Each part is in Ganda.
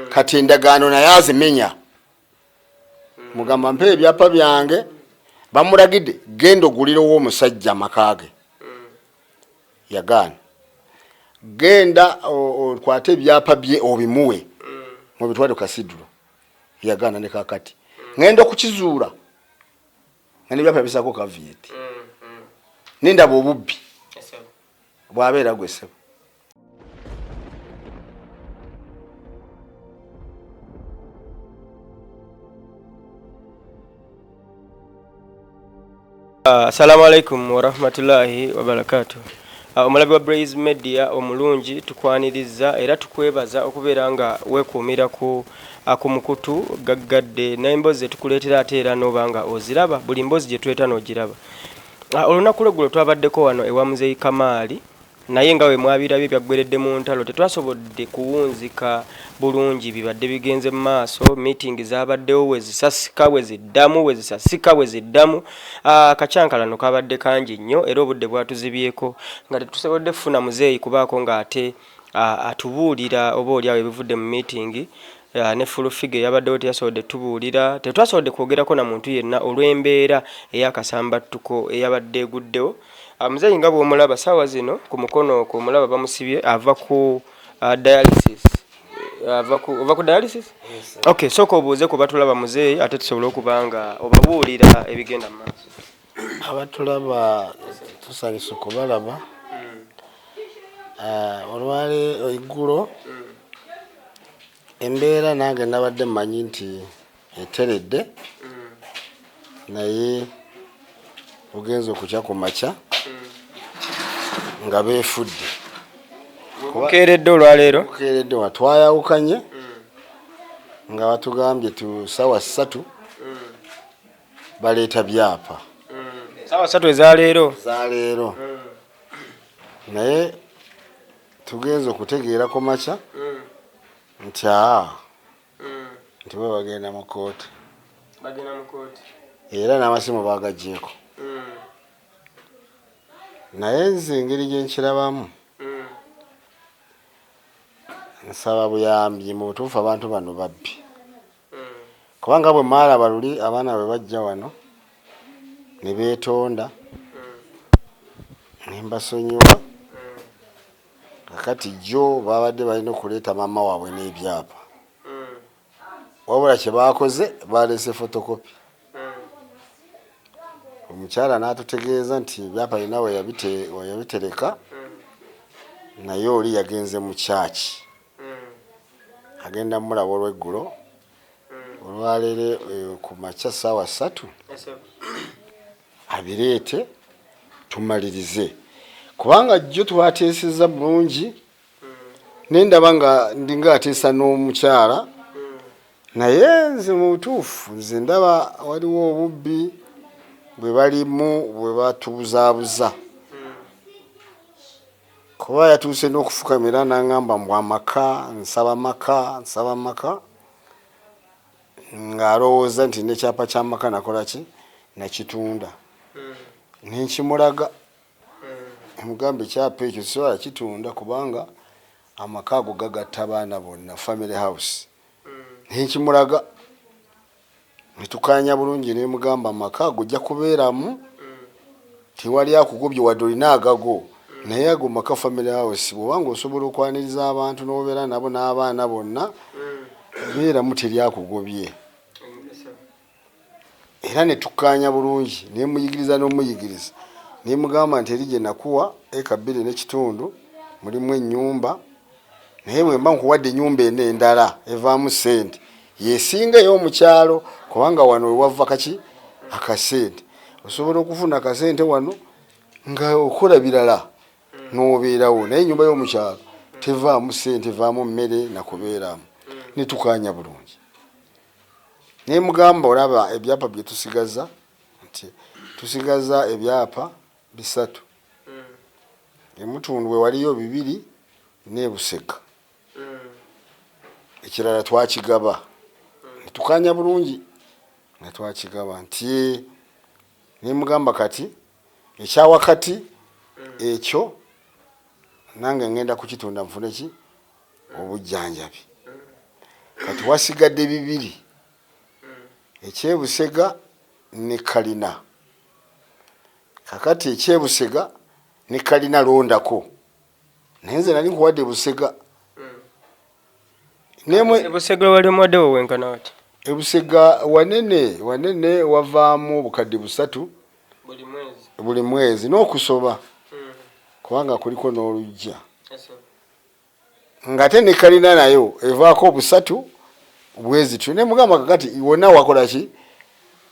kati endagaano naye azimenya mugamba mpe ebyapa byange bamulagidde genda ogulirawo omusajja amakage yagaana genda okwate ebyapa bye obimuwe mubitwale Kasidulo yagaana ne kakati ngenda okukizuula ngende byapa bisako kavieti nindaba obubbi bwabeera gwesebo Assalamu alaikum wa rahmatullahi wa barakatuh. Omulabi wa Blaze Media omulungi tukwaniriza era tukwebaza okubeera nga weekuumira ku mukutu gaggadde n'emboozi tukuleetera ate era n'obanga oziraba buli mboozi gye tuleeta n'ogiraba. Olunaku lw'eggulo twabaddeko wano ewa Muzeeyi Kamaali naye nga we mwabirabye byaggweredde mu ntalo tetwasobodde kuwunzika bulungi bibadde bigenze mu maaso meeting zabaddewo wezisasika weziddamu akacyankalano kabadde kangi nnyo era obudde bwatuzibyeko nga tetusobodde kufuna muzeeyi kubaako ng'ate atubuulira oba oli awo ebivudde mu meeting ne full figure yabaddewo teyasobodde tubuulira tetwasobodde kwogerako na muntu yenna olw'embeera ey'akasambattuko eyabadde eguddewo. Muzeeyi nga bw'omulaba saawa zino ku mukono okwo omulaba bamusibye ava ku dialysis. Ova ku dialysis? Yes, okay, sooka obuuze ku batulaba muzeeyi ate tusobole okuba nga obabuulira ebigenda mu maaso. Abatulaba tusanyusa okubalaba. Olwali eggulo embeera nange nabadde mmanyi nti eteredde naye ogenza okukya ku makya nga beefudde kukeeredde olwaleero kukeeredde watwayawukanye nga batugambye tu sawa 3 baleeta byapa sawa 3 ezaleero naye tugenza okutegeera ku makya nti nti we bagenda mu kooti era n'amasimu baagagyeko naye nze engeri gye nkirabamu nsaba buyambi mu butuufu abantu bano babbi kubanga bwe maalaba luli abaana bwe bajja wano ne beetonda ne mbasonyiwa kakati jjo babadde balina okuleeta maama waabwe n'ebyapa wabula kye baakoze baleese fotokopi omukyala n'atutegeeza nti ebyapa bina we yabitereka naye oli yagenze mu kyaki agenda mulaba olw'eggulo olwaleero ku makya saawa 3 abireete tumalirize kubanga jjo twateeseza bulungi nendaba nga ndinga ateesa n'omukyala naye nze mu butuufu nze ndaba waliwo obubbi bwe balimu bwe batubuzaabuza kuba yatuuse n'okufukamira n'angamba mbw nsaba amaka ng'alowooza nti n'ekyapa ky'amaka nakola ki nakitunda nenkimulaga mugamba ekyapa ekyo sisobola kitunda kubanga amaka ago gagatta abaana bonna family house nenkimulaga netukanya bulungi nemugamba amaka ago ojja kubeeramu tewali akugobye wadde olina agago naye ago maka family house bwobanga osobola okwaniriza abantu n'obeera nabo n'abaana bonna beeramu teri akugobye era netukanya bulungi nemuyigiriza n'omuyigiriza nemugamba nti eri gye nakuwa eka 2 n'ekitundu mulimu ennyumba naye bwe mba nkuwadde ennyumba eno endala evaamu sente yesinga ey'omukyalo kubanga wano wewava kaki akasente osobola okufuna akasente wano nga okola birala n'obeerawo naye ennyumba y'omukyalo tevaamu sente evaamu mmere nakubeeramu netukanya bulungi nemugamba olaba ebyapa bye tusigaza nti tusigaza ebyapa 3 emutundu we waliyo 2 n'ebuseka ekirala twakigaba netukanya bulungi netwakigaba nti nemugamba kati ekyawakati ekyo nange ngenda kukitunda nfune ki obujjanjabi wasigadde bibiri ekyebusega ne kalina kakati ekyebusega ne kalina londako naye nze nali nkuwadde busega ebusega wali omwaddewo wenkana wati ebusega wanene wavaamu obukadde 3 buli mwezi n'okusoba kubanga kuliko n'olujja ngate ne kalina nayo evaako 3 bwezi tu ne mugamba kakati wonna wakola ki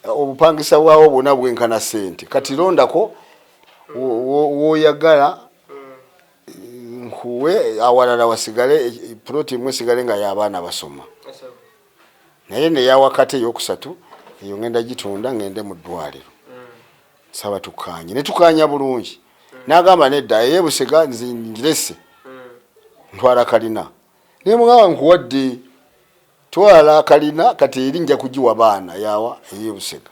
obupangisa bwawo bwonna bwenkana sente kati londako woyagala nkuwe awalala wasigale ploti imwe sigale nga y'abaana basoma naye neyawakati eyokusatu eyo ngenda gitunda ngende mu ddwaliro saba tukanye ne tukanya bulungi n'agamba nedda eyebusega nzingirese ntwala kalina ne mugamba nkuwadde twala kalina kati erinja kugiwa baana yawa eyebusega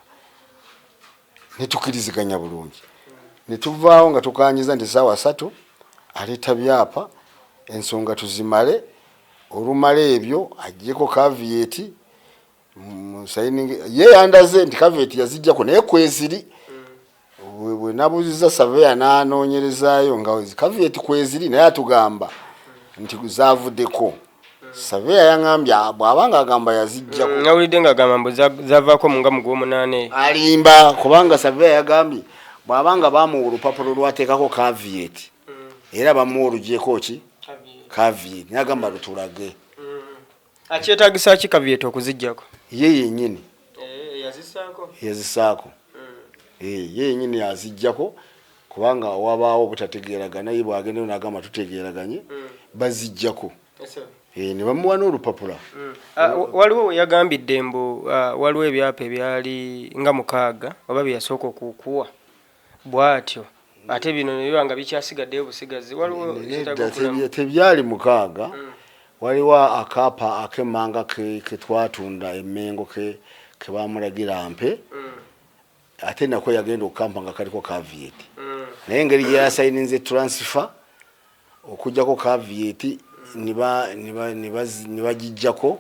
ne tukiriziganya bulungi ne tuvaawo nga tukanyiza nti sawa 3 aleta byapa ensonga tuzimale olumale ebyo ajjeko kavieti signing ye yandaze nti kavieti yazijjako naye kweziri bwe nabuziza surveyor n'anoonyerezaayo nga kavieti kweziri naye atugamba nti zavuddeko surveyor yangambye bw'abanga agamba yazijjako nawulidde ng'agamba mbu zavaako munga mu gw'omunaana alimba kubanga surveyor yagambye bw'abanga bamuwa olupapula lwateekako kavieti era bamuwa olugyeko ki kavieti nagamba lutulage akyetaagisa ki kavieti okuzijjako ye yennyini yazisaako ye yennyini yazijjako kubanga wabaawo obutategeeragana ye bw'agendeyo n'agamba tutegeeraganye bazijjako ne bamuwa n'olupapula waliwo weyagambidde mbu waliwo ebyapa ebyali nga 6 oba byeyasooka okukuwa bw'atyo ate bino nebiba nga bikyasigaddeyo busigazi waliwo tebyali 6 waliwo akaapa ak'emmanga ke twatunda emmengo ke bamulagira mpe ate nako yagenda okukampa nga kaliko kavieti naye engeri gyeyasayininze transfer okujjako kavieti nibagijjako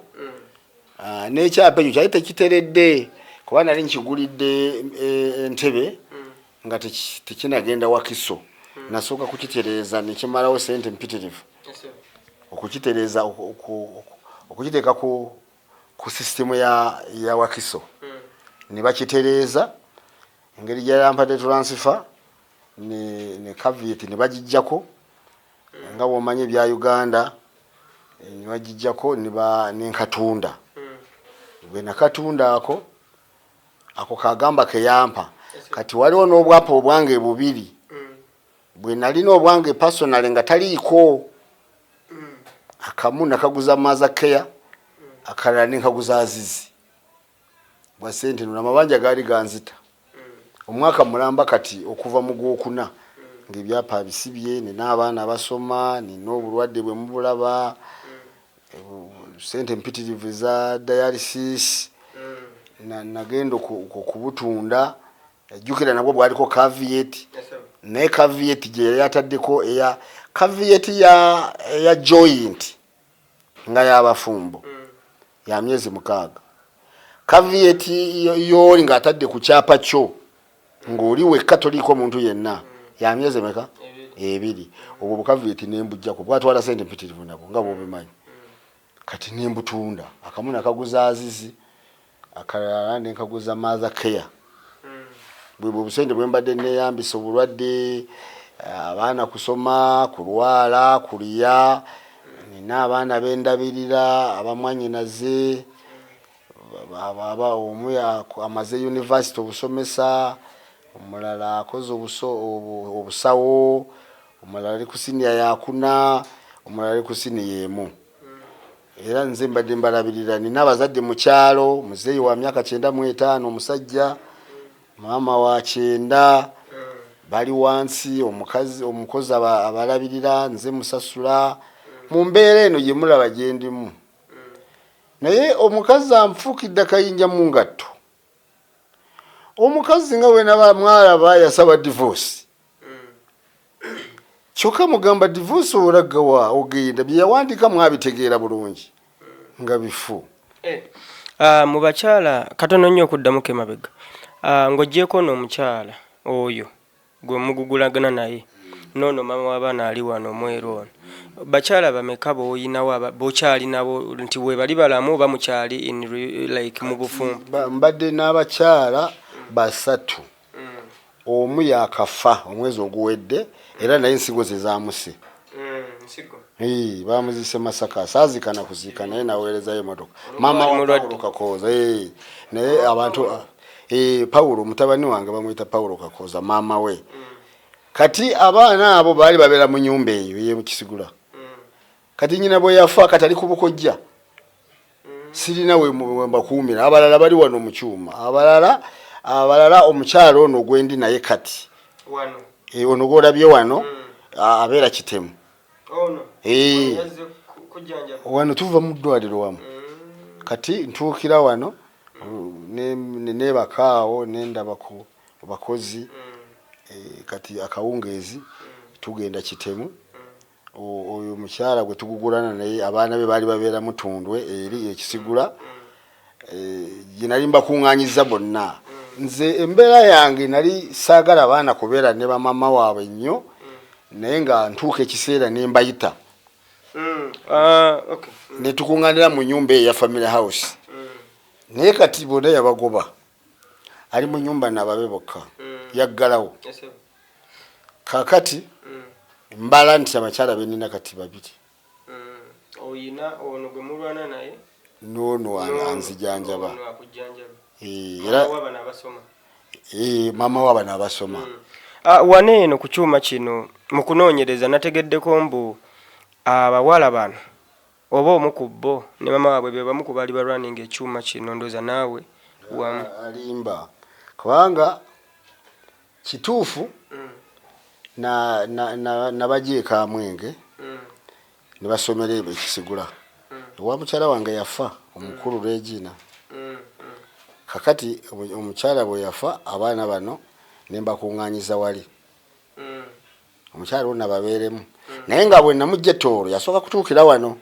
n'ekyapa ekyo kyali tekiteredde kuba nali nkigulidde entebe nga tekinagenda wakiso nasooka kukitereeza nekimalawo sente mpitirivu okukitereeza okukiteeka ku sisitemu ya wakiso ne bakitereeza engeri gyeyampadde transfer ne kavieti ne bagijjako nga bw'omanyi ebya Uganda ne bagijjako nenkatunda bwe nakatunda ako kagamba keyampa kati waliwo n'obwapa obwange bubiri bwe nalina obwange personal nga taliiko akamu nakaguza maza keya akalala nenkaguza azizi bwa sente n'amabanja gaali ganzita omwaka mulamba kati okuva mu gwokuna ng'ebyapa bisibye n'abaana basoma n'obulwadde bwe mubulaba sente mpitirivu za dialysis nagenda okubutunda ejjukira nabwo bwaliko kavieti naye kavieti gye yataddeko eya kavieti ya joint nga y'abafumbo ya myezi 6 kavieti yoli ng'atadde ku kyapa kyo ng'oli wekka toliiko muntu yenna ya myezi meka 2 obwo bukavieti nembujjako bwatwala sente mpitirivu nabwo nga bwobimanyi kati nembutunda akamu nakaguza azizi akalala nenkaguza maza care bwe busente bwe mbadde neyambisa obulwadde abaana kusoma kulwala kuliya n'abaana bendabirira abamwanyinaze baba omuya amaze university obusomesa omulala akoze obusawo omulala ali ku senior yakuna omulala ali ku senior emu era nze mbadde mbalabirira nina abazadde mu kyalo muzeeyi wa myaka 95 omusajja mama wa 9 bali wansi omukozi abalabirira nze musasula mu mbeera eno gye mulaba gye ndimu naye omukazi anfuukidde kayinja mu ngatto omukazi nga bwe mwalaba yasaba divorce kyokka mugamba divorce olaggawa ogenda bye yawandiika mwabitegeera bulungi nga bifu mu bakyala katono nnyo okuddamu kemabega ng'oggyeko n'omukyala oyo gwe mugugulagana naye noono mama w'abaana ali wano omweru ono bakyala bameka b'oyinawo b'okyalinawo nti we bali balamu oba mukyali like mu bufumbo? Mbadde n'abakyala basatu. Omu yakafa omwezi oguwedde era naye ensigo ze zaamuse. Bamuzise Masaka asaazikana kuziika naye naweerezayo emmotoka. Mama wa Paulo Kakooza. Naye abantu Paulo mutabani wange bamuyita Paulo Kakooza maama we. Kati abaana abo baali babeera mu nnyumba eyo ye mu Kisigula. Kati nnyina bwe yafa katali ku Bukojja. Sirina we mbakuumira. Abalala bali wano mu kyuma. Abalala omukyalo ono gwendi naye kati. Wano. Ono gw'olabye wano abeera Kitemu. Wano tuva mu ddwaliro wamu. Kati ntuukira wano nebakaawo nendaba ku bakozi kati akawungeezi tugenda Kitemu. Oyo mukyala gwe tugugulana naye abaana be baali babeera Mutundwe eri Ekisigula. Gye nali mbakuŋŋaanyiza bonna. Nze embeera yange nali saagala abaana kubeera ne bamama waabwe nnyo naye nga ntuuka ekiseera ne mbayita. Ne tukuŋŋaanira mu nnyumba eya family house. Naye kati bonna yabagoba. Ali mu nnyumba n'ababe bokka. Yaggalawo. Kaakati mbala nti abakyala be nnina kati babiri. Oyina ono gwe mulwana naye? N'ono anzijanjaba. Era mama w'abaana abasoma. Wane eno ku kyuma kino mu kunoonyereza nategeddeko mbu abawala bano oba omu ku bo ne mama waabwe be bamu ku baali balwaninga ekyuma kino ndooza naawe wamu. Alimba kubanga kituufu nabajeeka amwenge ne basomera Ekisigula. Ewa mukyala wange yafa omukulu Regina. Kakati omukyala bwe yafa abaana bano ne mbakuŋŋaanyiza wali. Omukyala ono babeeremu. Naye nga bwe namujja Tooro yasooka kutuukira wano.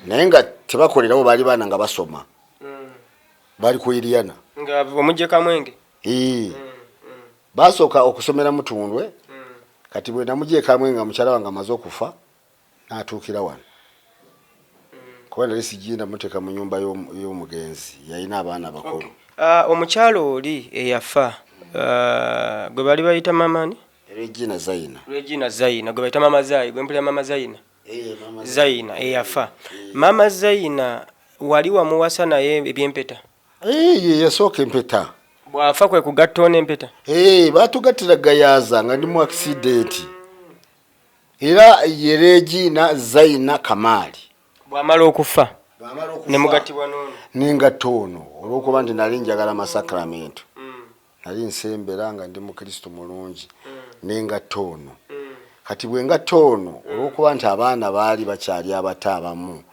Naye nga tebakolerawo baali baana nga basoma. Bali ku Iriana. Nga omujje Kamwenge? Basooka okusomera Mutundwe. Kati bwe namujje Kamwenge mukyala wange amaze okufa n'atuukira wano. Kuba nali sijinda muteeka mu nnyumba y'omugenzi yalina abaana bakulu. Omukyalo oli eyafa gwe bali bayita mamani? Regina Zaina. Regina Zaina gwe bayita mama Zayi gwe mpulira mama Zaina. Zaina eyafa. Mama Zaina wali wamuwasa naye ebyempeta? Yasooka empeta. Bwafa kwe kugatta n'empeta? Baatugattira Gayaza nga ndi mu accident. Era ye Regina Zaina Kamali. Bwamala okufa ne mugattibwa n'ono? N'engatta ono olw'okuba nti nali njagala masakramento. Nali nsembera nga ndi Mukristo mulungi n'engatta ono. Kati bwe ngatta ono olw'okuba nti abaana baali bakyali abato abamu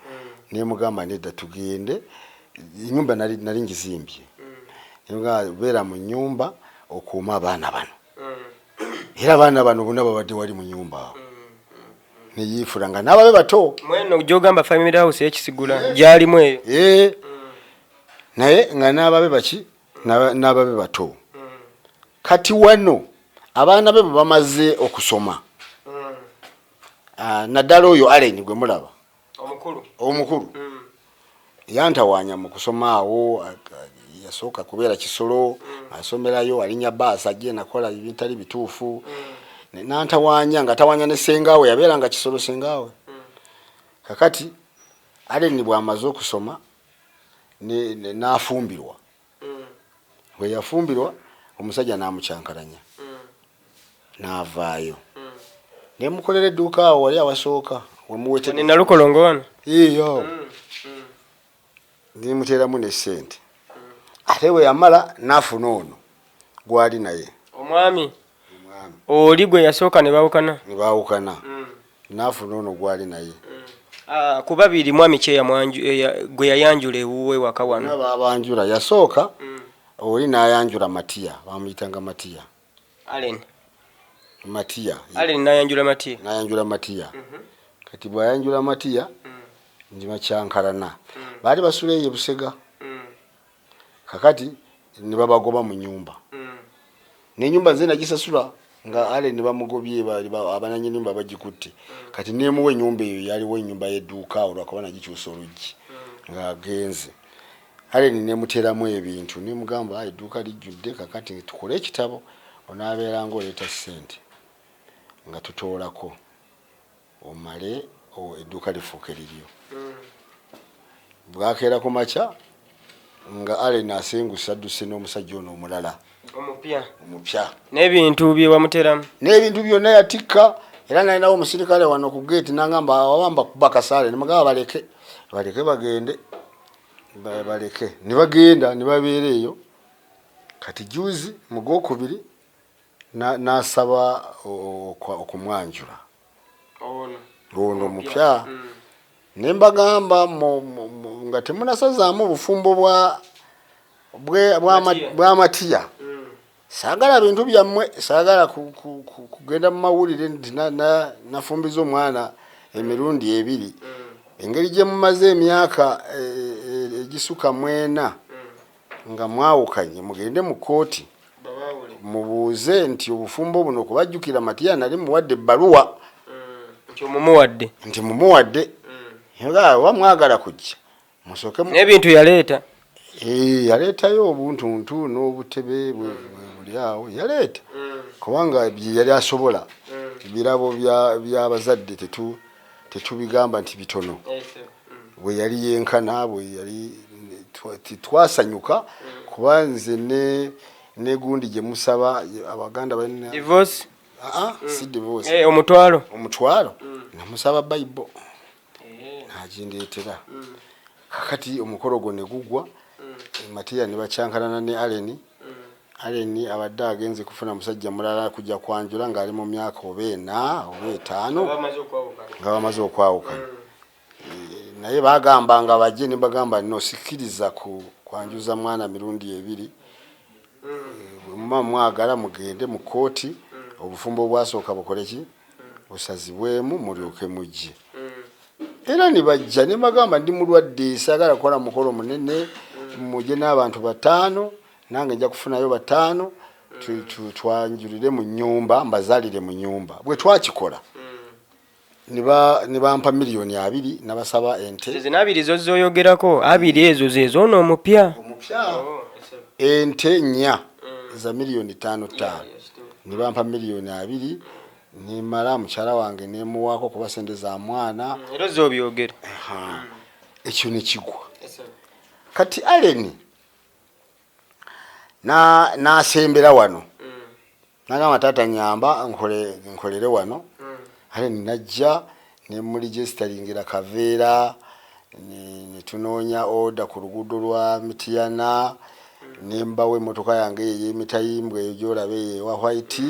ne mugamba nedda tugende. Ennyumba nali ngizimbye. Beera mu nnyumba okuuma abaana bano. Era abaana bano bonna babadde wali mu nnyumba awo. Neyiifula nga n'ababe bato. Mweno gy'ogamba family house y'Ekisigula gyalimu eyo? Naye nga n'ababe baki n'ababe bato. Kati wano abaana be bamaze okusoma. Naddala oyo Allen gwe mulaba. Omukulu. Yantawaanya mu kusoma awo yasooka kubeera Kisolo asomerayo alinya baasa ajje nakola ebitali bituufu. Nantawaanya nga tawaanya ne ssengawe yabeera nga Kisolo ssengawe. Kakati Allen bw'amaze okusoma n'afumbirwa. Bwe yafumbirwa omusajja n'amukyankalanya. N'avaayo. Ne mukolera edduuka awo wali awasooka. Ni Nalukolongo wano? Nimuteeramu ne ssente. Ate bwe yamala n'afuna ono gwali naye. Omwami? Oli gwe yasooka ne baawukana? Ne baawukana. N'afuna ono gwali naye. Ku babiri mwami gwe yayanjula ewuwe waka wano? N'abanjula yasooka oli n'ayanjula Matiya bamuyitanga Matiya. Allen? Matiya. Allen n'ayanjula Matiya? N'ayanjula Matiya. Kati bw'ayanjula Matiya njima kyankalana. baali basuleyo Busega kakati ne babagoba mu nyumba n'ennyumba nze nagisasula nga Allen bamugobye abananyi nyumba bagikutte kati nemuwe ennyumba eyo yaliwo ennyumba y'edduuka olwakuba nagikyusa oluggi ng'agenze Allen nemuteramu ebintu nemugamba edduuka lijjudde kakati tukole ekitabo onaabeeranga oleeta ssente nga tutoolako omale edduuka lifuuke liryo bwakeera ku makya nga Allen asengusa adduse n'omusajja ono omulala omupya n'ebintu bye wamuteramu n'ebintu byonna yatikka era nalinawo omusirikale wano ku geeti nagamba awamba kuba kasaale nemugamba baleke bagende baleke ne bagenda ne babeera eyo kati juzi mu Gwokubiri n'asaba okumwanjula ono omupya ne mbagamba nga temunasazaamu obufumbo bw'amatiya saagala bintu byammwe saagala kugenda mu mawulire nti nafumbiza omwana emirundi 2 engeri gye mumaze emyaka egisuka 4 nga mwawukanye mugende mu kooti mubuuze nti obufumbo buno kubajjukira Matiya nali muwadde ebbaluwa nti mumuwadde oba mwagala kujja musooke n'ebintu yaleeta yaleetayo obuntuntu n'obutebe buli awo yaleeta kubanga bye yali asobola ebirabo by'abazadde tetubigamba nti bitono bwe yali yenkana bwe yali twasanyuka kuba nze negundi gye musaba Abaganda balina divorce si divorce omutwalo namusaba Bible nagindeetera kakati omukolo gwo ne gugwa Matiya ne bakyankalana ne Allen abadde agenze kufuna musajja mulala kujja kwanjula ng'ali mu myaka 4 oba 5 nga bamaze okwawukana naye bagamba nga bajje ne bagamba no sikiriza kwanjuza mwana mirundi 2 bwe mwagala mugende mu kooti obufumbo bwasooka bukoleki busazibwemu mulyoke mujje era ne bajja ne bagamba ndi mulwadde saagala kukola mukolo munene mujje n'abantu 5 nange nja kufunayo 5 twanjulire mu nyumba mbazalire mu nyumba bwe twakikola ne bampa miliyoni 2 nabasaba ente zinabiri zozoyogerako 2 ezo zezo no omupya ente 4 za miliyoni 5 ne bampa miliyoni 2 nimala mukyala wange nemuwaako kuba sente za mwana era zobyogera ekyo ne kigwa kati Allen nasembera wano nagamba taata nyamba nkolere wano Allen najja ne muligisteringira Kaveera ne tunoonya order ku luguudo lwa Mityana nembawe emotoka yange ey'emitayimbwa eyo gy'olaba ewa white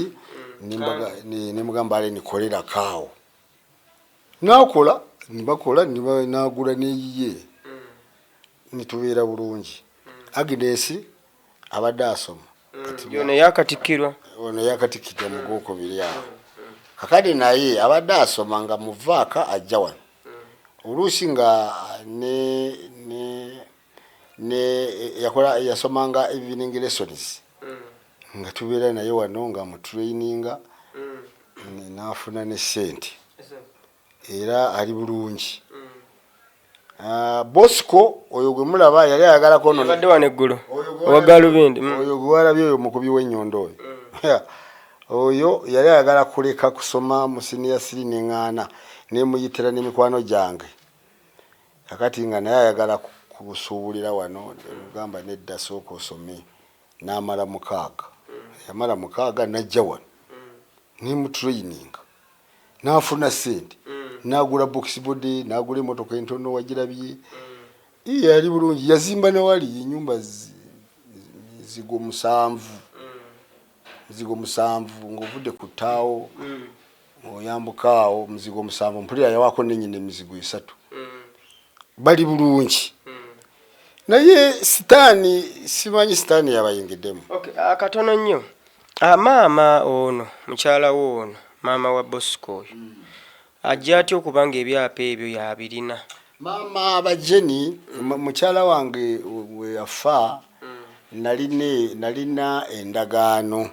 nemugamba Allen kolera kaawo nakola nibakola nagula neyiye nitubeera bulungi Agnes abadde asoma ono yakatikirwa mu Gwokubiri awo kakadi naye abadde asoma nga muvaaka ajja wano oluusi nga yasomanga evening lessons nga tubeera naye wano nga mu traininga n'afuna ne ssente era ali bulungi Bosco oyo gwe mulaba yali ayagala kono badde wano eggulu owagalubindi oyo gwe walabye oyo mukubi w'ennyondo oyo yali ayagala kuleka kusoma mu senior 3 n'eŋŋaana nemuyitira n'emikwano gyange kakati nga naye ayagala kusuubulira wano gamba nedda sooka osome n'amala 6 yamala 6 najja wano nemutraining n'afuna ssente n'agula boxboard n'agula emotoka entono wagirabye yali bulungi yazimba nawali ennyumba zigo 7 ng'ovudde ku ttaawo oyambukaawo muzigo 7 mpulira yawako nenyina emizigo 3 bali bulungi naye sitaani simanyi sitaani yabayingiddemu akatono nnyo maama ono mukyala wo ono maama wa Bosco oyo ajja atya okubanga ebyapa ebyo yabirina mama abajeni mukyala wange we yafa nalina endagaano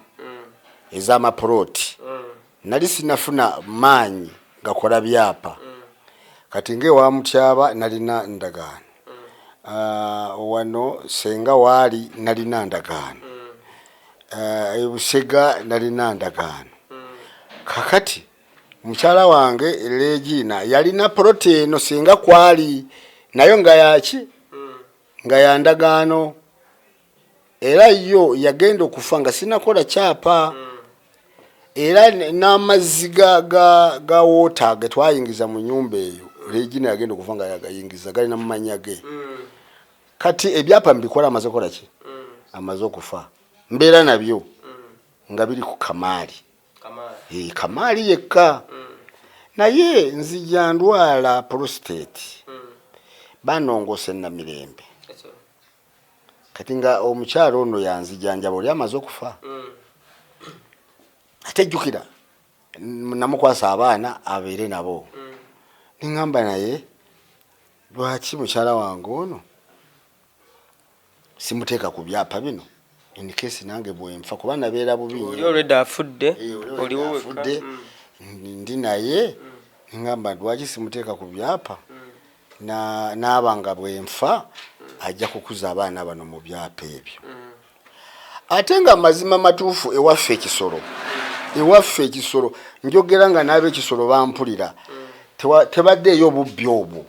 ez'amaploti nali sinafuna maanyi gakola byapa kati ngewa mutyaba nalina ndagaano wano senga wali nalina ndagaano ebusega nalina ndagaano kakati mukyala wange Regina yalina protein singa kwali nayo nga yaki nga ya ndagaano era yo yagenda okufa nga sinakola kyapa era n'amazzi ga water ge twayingiza mu nyumba eyo Regina yagenda okufa nga yagayingiza gali na mumanya ge kati ebyapa mbikola amaze kola ki amaze okufa mbeera nabyo nga biri ku Kamali Kamali yekka naye nzija ndwala prostate banongose na mirembe kati nga omukyalo ono yanzijanjaba oli amaze okufa ate jjukira namukwasa abaana abeere nabo ningamba naye lwaki mukyala wange ono simuteeka ku byapa bino in case nange bwenfa kuba nabeera bubi oli already afudde oliwo afudde ndi naye ngamba lwaki simuteeka ku byapa n'abanga bwenfa ajja kukuza abaana bano mu byapa ebyo ate nga mazima matuufu ewaffe ekisolo njogera nga n'abe ekisolo bampulira tebaddeeyo obubbi obwo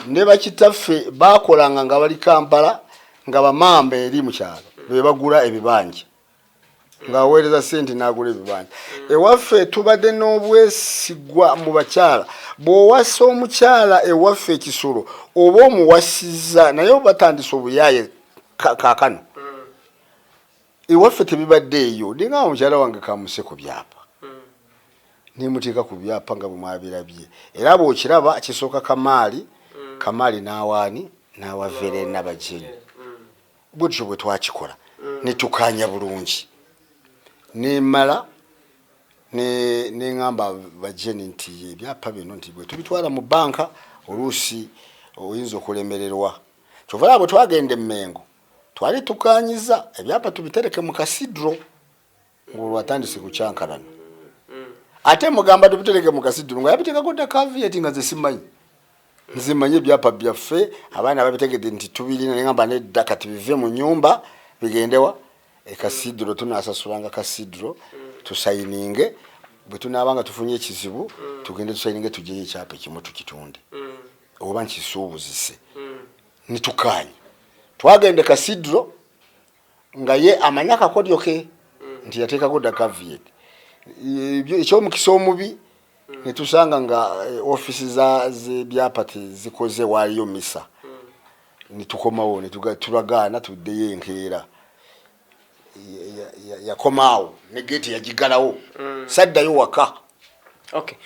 ne bakitaffe bakolanga nga bali Kampala nga bamamba eri mu kyalo be bagula ebibanja nga aweereza sente n'agula ebibanja ewaffe tubadde n'obwesigwa mu bakyala bw'owasa omukyala ewaffe ekisolo oba omuwasizza naye batandise obuyaaye kaakano ewaffe tebibaddeeyo ninga omukyala wange kamuse ku byapa nimuteeka ku byapa nga bwe mwabirabye era bw'okiraba kisooka Kamali n'awaani n'awavere n'abajeni bwetyo bwe twakikola ne tukanya bulungi nemala neŋŋamba bajeni nti ebyapa bino nti bwe tubitwala mu banka oluusi oyinza okulemererwa kyova bwe twagenda Emmengo twali tukanyiza ebyapa tubitereke mu kasidro ng'olwatandise kukyankalano ate mugamba tubitereke mu kasidro nga yabiteekako dda kavieti nga ze simanyi nzimanye ebyapa byaffe abaana babitegedde nti tubirina neŋŋamba nedda kati bive mu nyumba bigendewa ekasidro tunasasulanga kasidro tusayininge bwe tunaabanga tufunye ekizibu tugende tusayininge tujeyo ekyapa ekimu tukitunde oba nkisuubuzise nitukanye twagende kasidro nga ye amanya akakodyo ke nti yateekako dda kavieti ekyomukisa omubi netusanga nga ofisi z'ebyapa tezikoze waliyo misa nitukomawo netulagaana tuddeyo enkeera yakomaawo ne geeti yagigalawo saddayo waka okay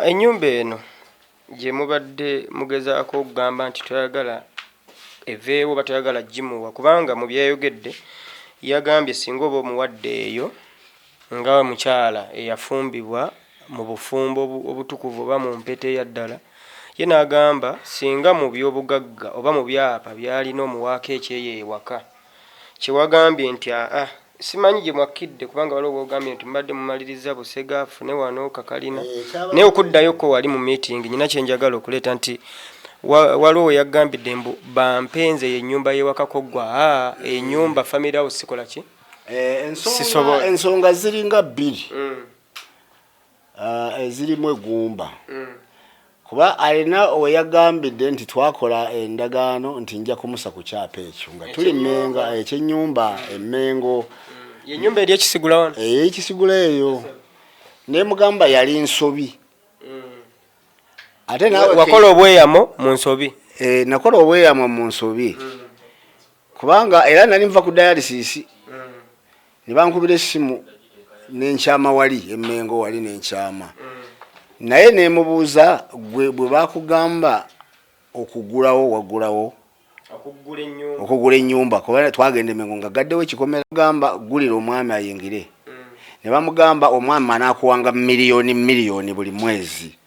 ennyumba eno gye mubadde mugezaako okugamba nti toyagala eveewo batoyagala gimuwa kubanga mu byayogedde yagambye singa oba omuwadde eyo nga mukyala eyafumbibwa mu bufumbo obutukuvu oba mu mpete eya ddala ye n'agamba singa mu by'obugagga oba mu byapa byalina omuwaako ekyeyo ewaka kyewagambye nti simanyi gye mwakkidde kubanga waliwo bwogambye nti mbadde mumaliriza Busega afune wano Kakalina naye okuddayoko wali mu meeting nyina kyenjagala okuleeta nti waliwo yagambidde mbu bampenze ennyumba y'ewakako gwa ennyumba family house sikola ki ensonga ziringa bbiri ezirimu egumba kuba alina oweyagambidde nti twakola endagaano nti nja kumusa ku kyapa ekyo nga tuli Mmengo ekyennyumba Emmengo yennyumba eri ekisigula wano ekisigula eyo ne mugamba yali nsobi ate nawe wakola obweyamo mu nsobi nakola obweyamo mu nsobi kubanga era nali nva ku dialysis ne bankubira essimu n'enkyama wali Emmengo wali n'enkyama naye nemubuuza bwe bakugamba okugulawo wagulawo okugula ennyumba kuba twagenda Emmengo nga gaddewo ekikomera gamba gulira omwami ayingire ne bamugamba omwami anakuwanga miliyoni buli mwezi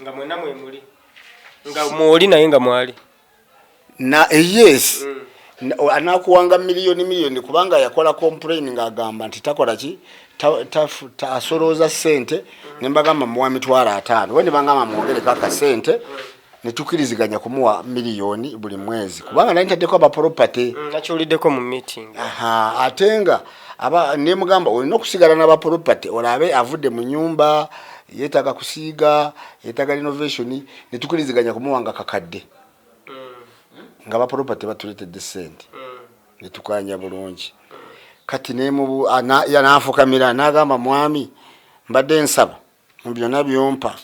nga mwena mwe muli nga mwoli naye nga mwali na yes anakuwanga miliyoni kubanga yakola complain ng'agamba nti takola ki asoloza sente nembagamba muwa mitwalo 5 we nebangamba mwongereko akasente netukiriziganya kumuwa miliyoni buli mwezi kubanga nali ntaddeko abaproperty nakiwuliddeko mu meeting ate nga nemugamba olina okusigala n'abaproperty olabe avudde mu nyumba yeetaaga kusiiga yeetaaga renovation netukiriziganya kumuwanga kakadde nga baproperty batuletedde sente netukanya bulungi kati yanaafukamira n'agamba mwami mbadde nsaba mu byonna byompa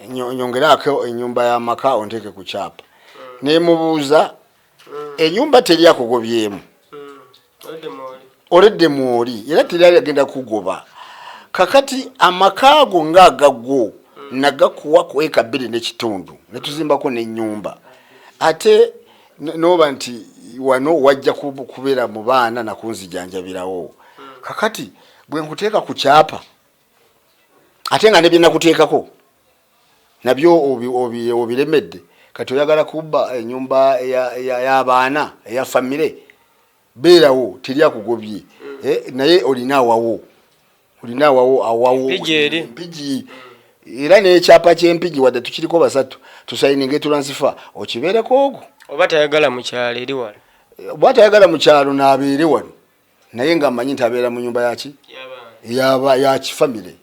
nyongerako ennyumba y'amaka onteeke ku kyapa nemubuuza ennyumba teri akugobyemu oledde mwoli era teri agenda kugoba kakati amakaago ng'agagwo nagakuwa ku eka 2.5 netuzimbako n'ennyumba ate noba nti wano wajja kubeera mu baana nakunzijanjabirawo kakati bwe nkuteeka ku kyapa ate nga ne bye nakuteekako nabyo obiremedde kati oyagala kubba ennyumba y'abaana eya famire beerawo teri akugobye naye olina awawo mpigi era n'ekyapa ky'empigi wadde tukiriko basatu tusayininga etulansifa okibeereko ogwo oba tayagala mu kyalo eri wano oba tayagala mu kyalo n'abeere wano naye nga mmanyi nti abeera mu nyumba yaki yakifamire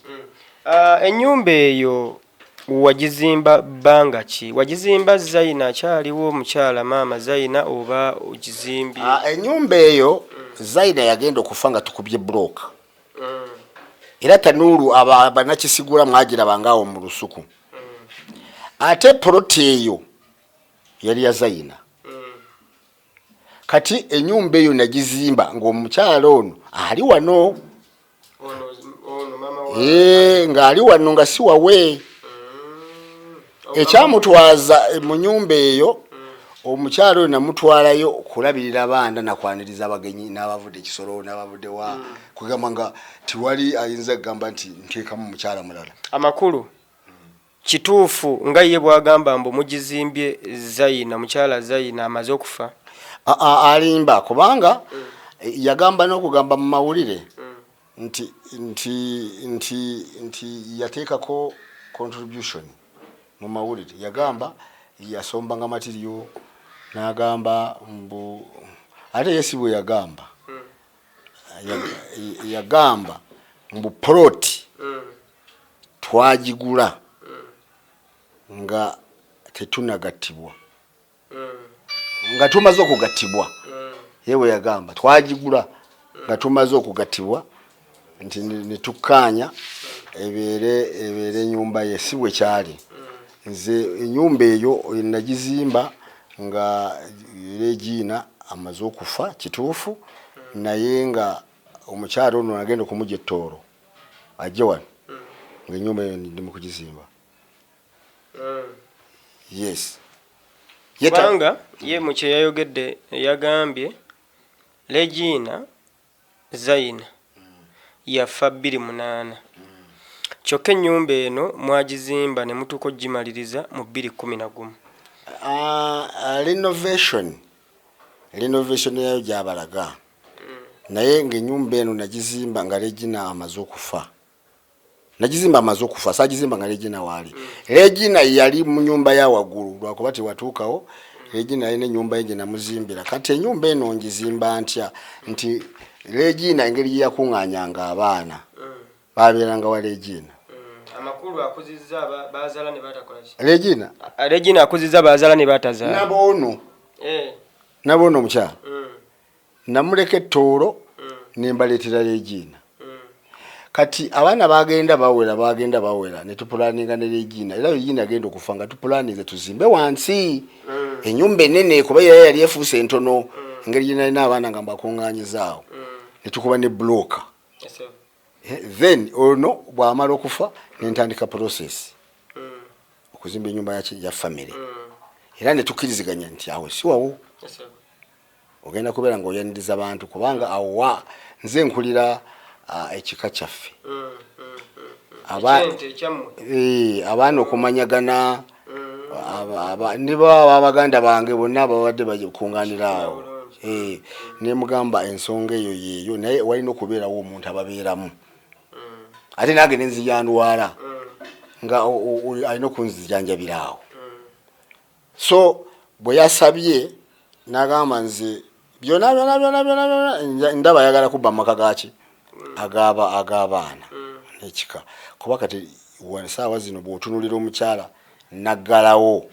ennyumba eyo wagizimba bbanga ki wagizimba Zaina akyaliwo omukyala maama Zaina oba ogizimbye ennyumba eyo Zaina yagenda okufa nga tukubye bloka era tanuulu abanakisigula mwagirabangaawo mu lusuku ate poloti eyo yali ya Zaina kati ennyumba eyo nagizimba ng'omukyala ono ali wano ng'ali wano nga si wawe ekyamutwaza mu nyumba eyo omukyala oyo namutwalayo okulabirira abaana nakwaniriza abagenyi n'abavudde ekisolo n'abavudde wa kugamba nga tiwali ayinza kugamba nti nteekamu omukyala mulala amakulu kituufu nga ye bwagamba mbu mugizimbye Zaina mukyala Zaina amaze okufa alimba kubanga yagamba n'okugamba mu mawulire nti yateekako contribution mu mawulire yagamba yasombanga material n'agamba mbu ate yesibwe yagamba mbu plot twagigula nga tetunagattibwa nga tumaze okugattibwa yewe yagamba twagigula nga tumaze okugattibwa nti netukkaanya ebeere ennyumba ye si bwe kyali nze ennyumba eyo nagizimba nga Regina amaze okufa kituufu naye nga omukyala ono agenda okumujja ettoolo ajje wano ng'ennyumba eyo ndi mu kugizimba yes kubanga ye mu kye yayogedde yagambye Regina Zaina yafa 2008 kyokka ennyumba eno mwagizimba ne mutuuka ogimaliriza mu 2011 renovation yayo gyabalaga naye ng'ennyumba eno nagizimba nga Regina amaze okufa saagizimba nga Regina waali Regina yali mu nyumba ya waggulu lwakuba tewatuukawo Regina yalina ennyumba ye gye namuzimbira kati ennyumba eno ngizimba ntya nti Regina engeri gye yakuŋŋaanyanga abaana baabeeranga wa Regina amakulu akuzizza bazaala ne batakola ki Regina akuzizza bazaala ne batazaala naboono omukyala namuleka ettoolo nembaleetera Regina kati abaana bagenda bawera ne tupulaninga ne Regina era Regina agenda okufa nga tupulaninze tuzimbe wansi ennyumba enene kuba yali efuuse entono engeri gye nalina abaana nga mbakuŋŋaanyizaawo ne tukuba ne bloka then ono bw'amala okufa nentandika process okuzimba ennyumba ya family era ne tukkiriziganya nti awo si wawo ogenda kubeera ng'oyaniriza abantu kubanga awo nze nkulira ekika kyaffe abaana okumanyagana niba abaganda bange bonna babadde bakunganira awo ne mugamba ensonga eyo yeeyo naye walina okubeerawo omuntu ababeeramu ate nange nenzijanduwala nga alina okunzijanjabira awo so bwe yasabye n'agamba nze byonna ndaba ayagala kubba mu maka gaki ag'abaana n'ekika kuba kati saawa zino bw'otunulira omukyala naggalawo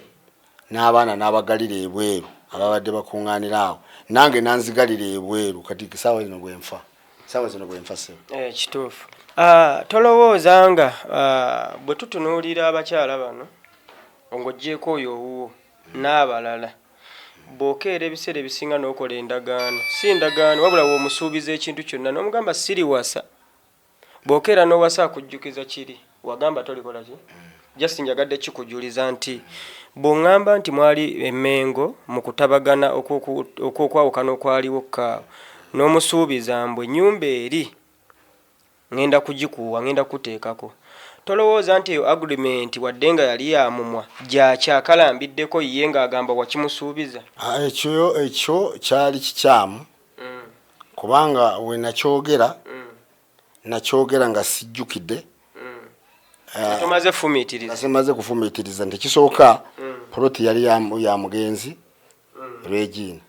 n'abaana n'abagalira ebweru ababadde bakuŋŋaanira awo nange nanzigalira ebweru kati saawa zino bwenfa kituufu tolowooza nga bwe tutunuulira abakyala bano ng'oggyeko oyo owuwo n'abalala bw'okeera ebiseera ebisinga n'okola endagaano si ndagaano wabula w'omusuubiza ekintu kyonna n'omugamba siriwasa bw'okeera n'owasa akujjukiza kiri wagamba tolikola ki just njagadde kikujuliza nti bw'oŋŋamba nti mwali emmengo mu kutabagana okw'okwawukana okwaliwo kaawo n'omusuubiza mbwe ennyumba eri ŋŋenda kugikuwa ŋŋenda kuteekako tolowooza nti eyo agreement wadde nga yali yamumwa gyakyakalambiriddeko ye ng'agamba wakimusuubiza ekyo kyali kikyamu kubanga we nakyogera nga sijjukidde tumaze kufumiitiriza nti kisooka poloti yali ya mugenzi Regina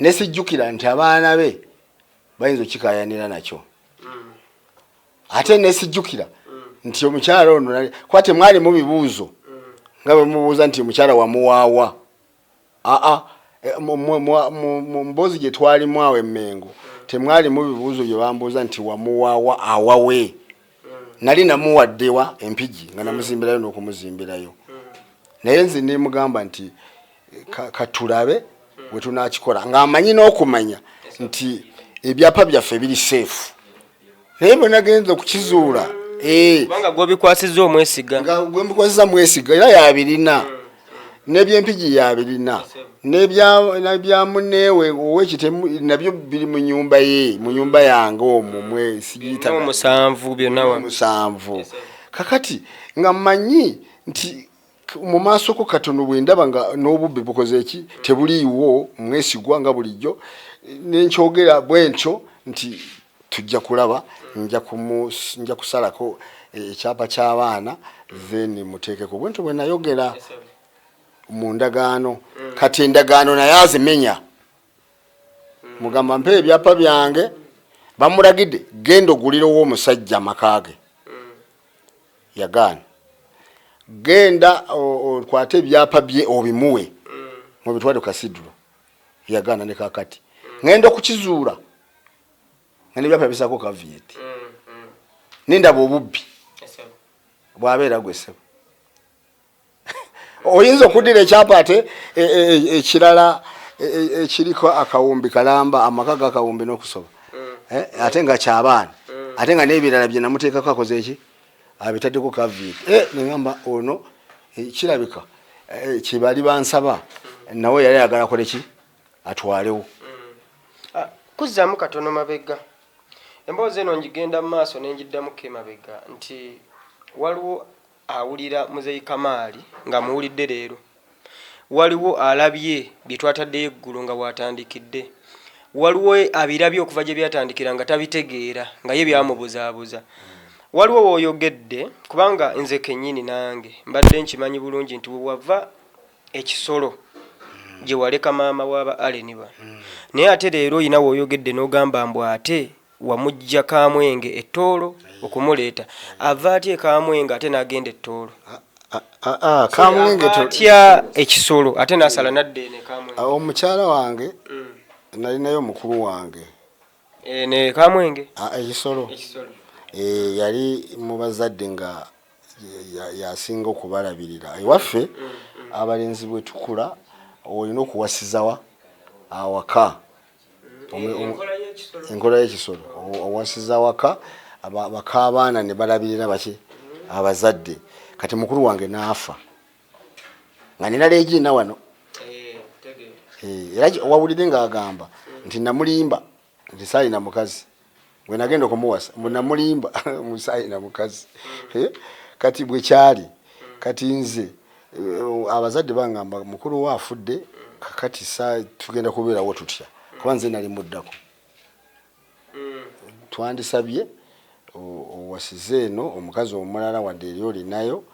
ne sijjukira nti abaana be bayinza okikayanira nakyo ate ne sijjukira nti omukyala ono kuba temwali mu bibuuzo nga bwe mubuuza nti omukyala wamuwaawa mu mboozi gye twalimu awo emmengo temwali mu bibuuzo bye bambuuza nti wamuwaawa awawe nali namuwaddewa empigi nga namuzimbirayo n'okumuzimbirayo naye nze ne mugamba nti katulabe bwe tunakikola ng'amanyi n'okumanya nti ebyapa byaffe biri seefu naye bwe nagenza okukizuula kubanga gw'obikwasizza omwesiga nga gwe mbikwasizza mwesiga era yabirina n'ebyempigi yabirina n'ebya muneewe owekitemu nabyo biri mu nyumba ye mu nyumba yange omwo mwesigiyita musanvu kakati nga mmanyi nti mu maaso ko katono bwe ndaba nga n'obubbi bukoze eki tebuliiwo mwesigwa nga bulijjo nenkyogera bwentyo nti tujja kulaba nja kusalako ekyapa ky'abaana then muteekeko bwentyo bwe nayogera mu ndagaano kati endagaano naye azimenya mugamba mpe ebyapa byange bamulagidde genda ogulirawo omusajja amakage yagaana genda okwate ebyapa bye obimuwe mubitwale kasidro yagaana ne kakati ngenda okukizuula ngende ebyapa bisako kavieti nindaba obubbi bwabeera gwesebo oyinza okuddira ekyapa ate ekirala ekiriko akawumbi kalamba amaka g'akawumbi n'okusoba ate nga kyabaana ate nga n'ebirala bye namuteekako akoze eki abitaddeko kavieti neŋamba ono kirabika kyebali bansaba nawe yali ayagala akole ki atwalewo kuzzaamu katono mabega emboozi eno ngigenda mu maaso nenjiddamuko emabega nti waliwo awulira muzeyi Kamaali nga muwulidde leero waliwo alabye bye twataddeyo eggulu nga bw'atandikidde waliwo abirabye okuva gye byatandikira nga tabitegeera nga ye byamubuzaabuza waliwo w'oyogedde kubanga nze kennyini nange mbadde nkimanyi bulungi nti wewava ekisolo gye waleka maama w'aba Aleni bano naye ate leero oyina w'oyogedde n'ogamba mbw ate wamujja Kamwenge ettoolo okumuleeta ava atya Kamwenge ate n'agenda ettoolo Kamwenge atya ekisolo ate n'asala nadda ene Kamwenge omukyala wange nalinayo mukulu wange ne Kamwenge ekisolo yali mu bazadde nga yasinga okubalabirira ewaffe abalenzi bwe tukula olina okuwasizawa awaka enkola y'ekisolo owasiza waka bakaabaana ne balabirira baki abazadde kati mukulu wange n'afa nga nina Regina wano era wawulire ng'agamba nti namulimba nti saalina mukazi bwe nagenda okumuwasa namulimba musaalina mukazi kati bwe kyali kati nze abazadde bangamba mukulu wa afudde kakati saa tugenda kubeerawo tutya kuba nze nali muddako twandisabye owasize eno omukazi omulala wadde eri olinayo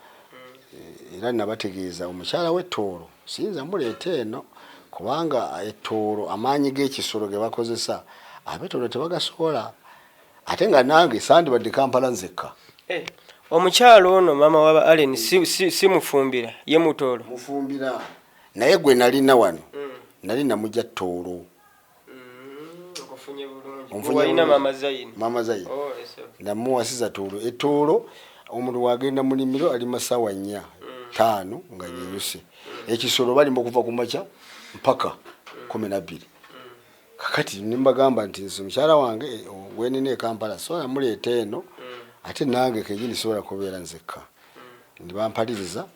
era nabategeeza omukyala w'ettoolo siyinza muleeta eno kubanga ettoolo amaanyi g'ekisolo ge bakozesa ab'ettoolo tebagasobola ate nga nange sandibadde Kampala nzekka. Omukyalo ono mama wa Allen si mufumbira ye mutoolo mufumbira naye gwe nalina wano nali namujja Ttoolo okufunye bulungi walina mama Zayini namuwasiza Ttoolo Ettoolo omuntu wagenda mu nnimiro ali masaawa 4 5 nga nyenyuse ekisolo balima okuva ku makya mpaka 12 kakati nimbagamba nti nze mukyala wange gwenine Kampala so namuleeta eno ate nange kenyini sobola kubeera nzekka ndibampaliriza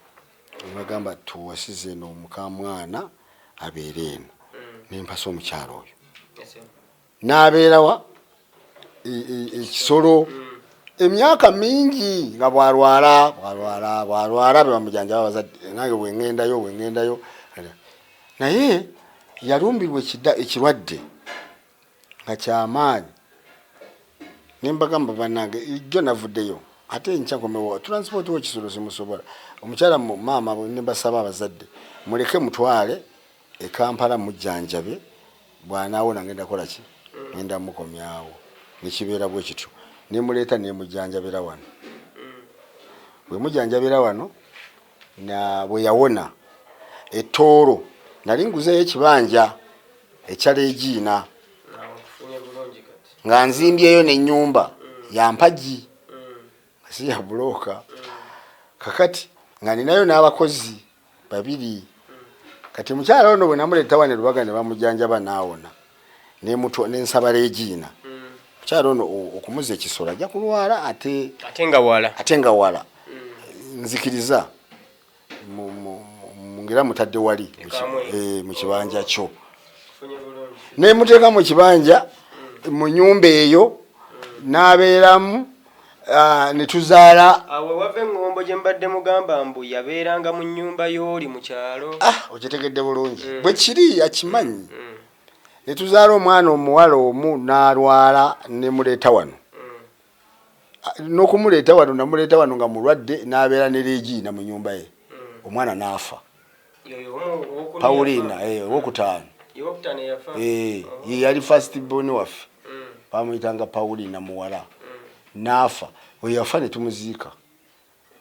nibagamba tuwasize eno mukamwana abeere eno nempasa omukyalo oyo n'abeerawa ekisolo emyaka mingi nga bwalwala bebamujanjaba abazadde nange bwengendayo naye yalumbirwa ekirwadde nga kyamaanyi nimbagamba bannange ijjo navuddeyo ate nkyakomewo transport w'ekisolo simusobola omukyala maama nimbasaba abazadde muleke mutwale e Kampala mujjanjabe bw'anaawona ngenda kola ki ngenda mukomyawo nekibeera bwe kityo nemuleeta nemujjanjabira wano bwe mujjanjabira wano na bwe yawona Ettoolo nali nguzeeyo ekibanja ekyala egiina nga nzimbyeyo n'ennyumba ya mpagi si ya bulooka kakati nga ninayo n'abakozi 2 kati mukyala ono bwe namuleeta wano Lubaga ne bamujjanjaba naawona n'ensaba leegiina mukyala ono okumuza ekisolo ajja kulwala ate nga wala nzikiriza ngira mutadde wali mu kibanja kyo nemuteeka mu kibanja mu nyumba eyo n'abeeramu netuzaala awe wava eŋŋombo gye mbadde mugamba mbu yabeeranga mu nnyumba y'oli mu kyalo okitegedde bulungi bwe kiri akimanyi netuzaala omwana omuwala omu n'alwala nemuleeta wano n'okumuleeta wano namuleeta wano nga mulwadde n'abeera ne leegiina mu nyumba ye omwana n'afa Paulina owokutaano ye yali first born waffe bamuyitanga Paulina muwala n'afa we yafa ne tumuziika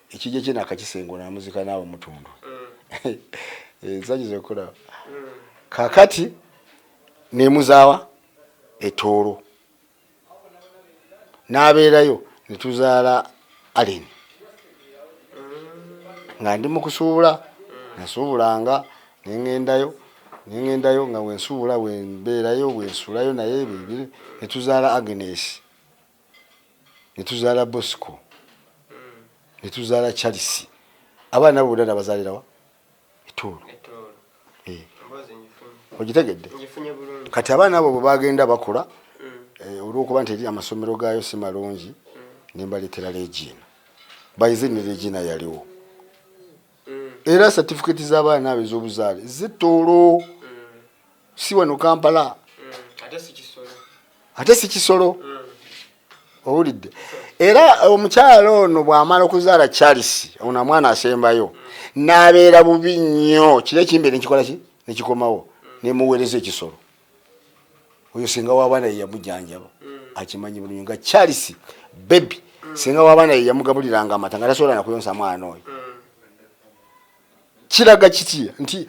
ekijja kye nakakisengula namuziika n'abo mutundu zagize okulaba kakati nemuzaawa Ettoolo n'abeerayo netuzaala Allen nga ndi mu kusuubula nasuubulanga nengendayo nga wensuubula wembeerayo wensuulayo naye bibiri netuzaala Agnes netuzaala Bosco netuzaala Charles abaana abo bonna bazaalirawa Ettoolo ogitegedde kati abaana abo bwe bagenda bakula olw'okuba nti eri amasomero gaayo si malungi nembaleetera leegiina bayize ne leegiina yaliwo era certificate z'abaana abo ez'obuzaale z'Ettoolo si wano Kampala ate si kisolo owulidde era omukyalo ono bw'amala okuzaala Charles ono mwana asembayo n'abeera bubi nnyo kire kimbe nekikola ki nekikomawo nemuweereza ekisolo oyo singa w'abaana ye yamujjanjaba akimanyi bulungi nga Charles baby singa w'abaana ye yamugabuliranga amata nga tasobola nakuyonsa mwana oyo kiraga kiti nti